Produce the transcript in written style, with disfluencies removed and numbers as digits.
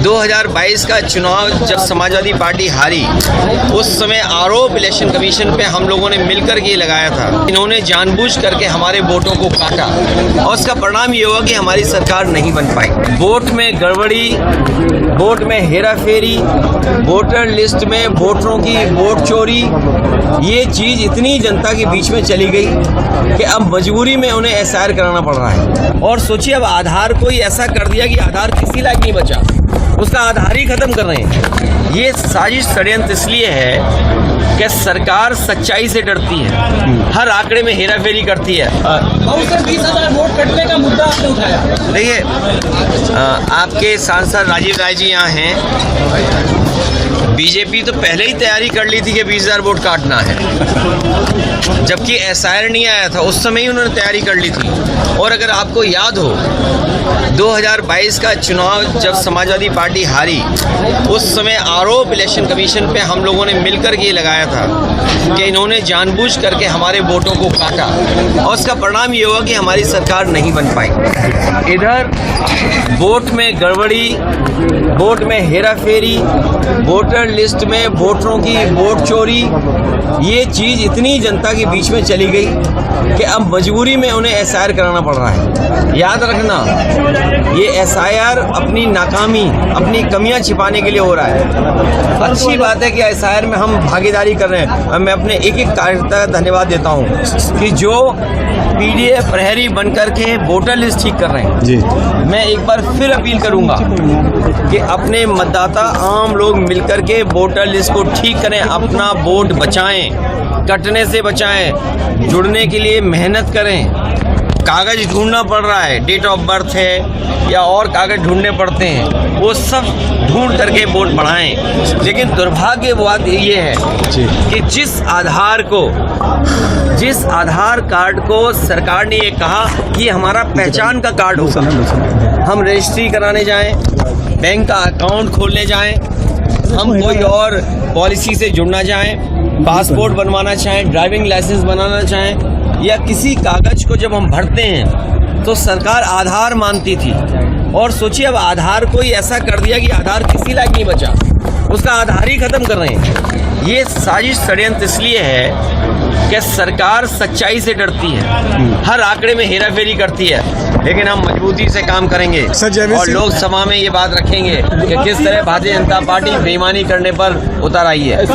2022 का चुनाव जब समाजवादी पार्टी हारी, उस समय आरोप इलेक्शन कमीशन पे हम लोगों ने मिलकर के लगाया था। इन्होंने जानबूझ करके हमारे वोटों को काटा और उसका परिणाम ये हुआ कि हमारी सरकार नहीं बन पाई। वोट में गड़बड़ी, वोट में हेराफेरी, वोटर लिस्ट में वोटरों की वोट चोरी, ये चीज़ इतनी जनता के बीच में चली गई कि अब मजबूरी में उन्हें एसआईआर कराना पड़ रहा है। और सोचिए, अब आधार को ही ऐसा कर दिया कि आधार किसी लायक नहीं बचा, उसका आधार ही खत्म कर रहे हैं। ये साजिश षड्यंत्र इसलिए है कि सरकार सच्चाई से डरती है, हर आंकड़े में हेराफेरी करती है। 20,000 वोट कटने का मुद्दा आपने उठाया। देखिए, आपके सांसद राजीव राय जी यहाँ हैं। बीजेपी तो पहले ही तैयारी कर ली थी कि 20,000 वोट काटना है, जबकि एसआईआर नहीं आया था, उस समय ही उन्होंने तैयारी कर ली थी। और अगर आपको याद हो, 2022 का चुनाव जब समाजवादी पार्टी हारी, उस समय आरोप इलेक्शन कमीशन पे हम लोगों ने मिलकर के लगाया था कि इन्होंने जानबूझ करके हमारे वोटों को काटा और उसका परिणाम ये हुआ कि हमारी सरकार नहीं बन पाई। इधर वोट में गड़बड़ी, वोट में हेराफेरी, वोटर लिस्ट में वोटरों की वोट चोरी, ये चीज़ इतनी जनता के बीच में चली गई कि अब मजबूरी में उन्हें एसआईआर कराना पड़ रहा है। याद रखना, ये एसआईआर अपनी नाकामी, अपनी कमियां छिपाने के लिए हो रहा है। अच्छी बात है कि एसआईआर में हम भागीदारी कर रहे हैं और मैं अपने एक एक कार्यकर्ता का धन्यवाद देता हूं कि जो पीडीएफ प्रहरी बन करके वोटर लिस्ट ठीक कर रहे हैं जी। मैं एक बार फिर अपील करूंगा कि अपने मतदाता आम लोग मिलकर के वोटर लिस्ट को ठीक करें, अपना वोट बचाएं, कटने से बचाएं, जुड़ने के लिए मेहनत करें। कागज ढूंढना पड़ रहा है, डेट ऑफ बर्थ है या और कागज ढूंढने पड़ते हैं, वो सब ढूंढ करके वोट बढ़ाएं। लेकिन दुर्भाग्य बात ये है कि जिस आधार कार्ड को सरकार ने ये कहा कि हमारा पहचान का कार्ड होगा, हम रजिस्ट्री कराने जाएं, बैंक का अकाउंट खोलने जाएं, हम कोई और पॉलिसी से जुड़ना चाहें, पासपोर्ट बनवाना चाहें, ड्राइविंग लाइसेंस बनाना चाहें या किसी कागज को जब हम भरते हैं तो सरकार आधार मानती थी। और सोचिए, अब आधार को ही ऐसा कर दिया कि आधार किसी लायक नहीं बचा, उसका आधार ही खत्म कर रहे हैं। ये साजिश षड्यंत्र इसलिए है कि सरकार सच्चाई से डरती है, हर आंकड़े में हेराफेरी करती है। लेकिन हम मजबूती से काम करेंगे और लोकसभा में ये बात रखेंगे कि किस तरह भारतीय जनता पार्टी बेईमानी करने पर उतर आई है।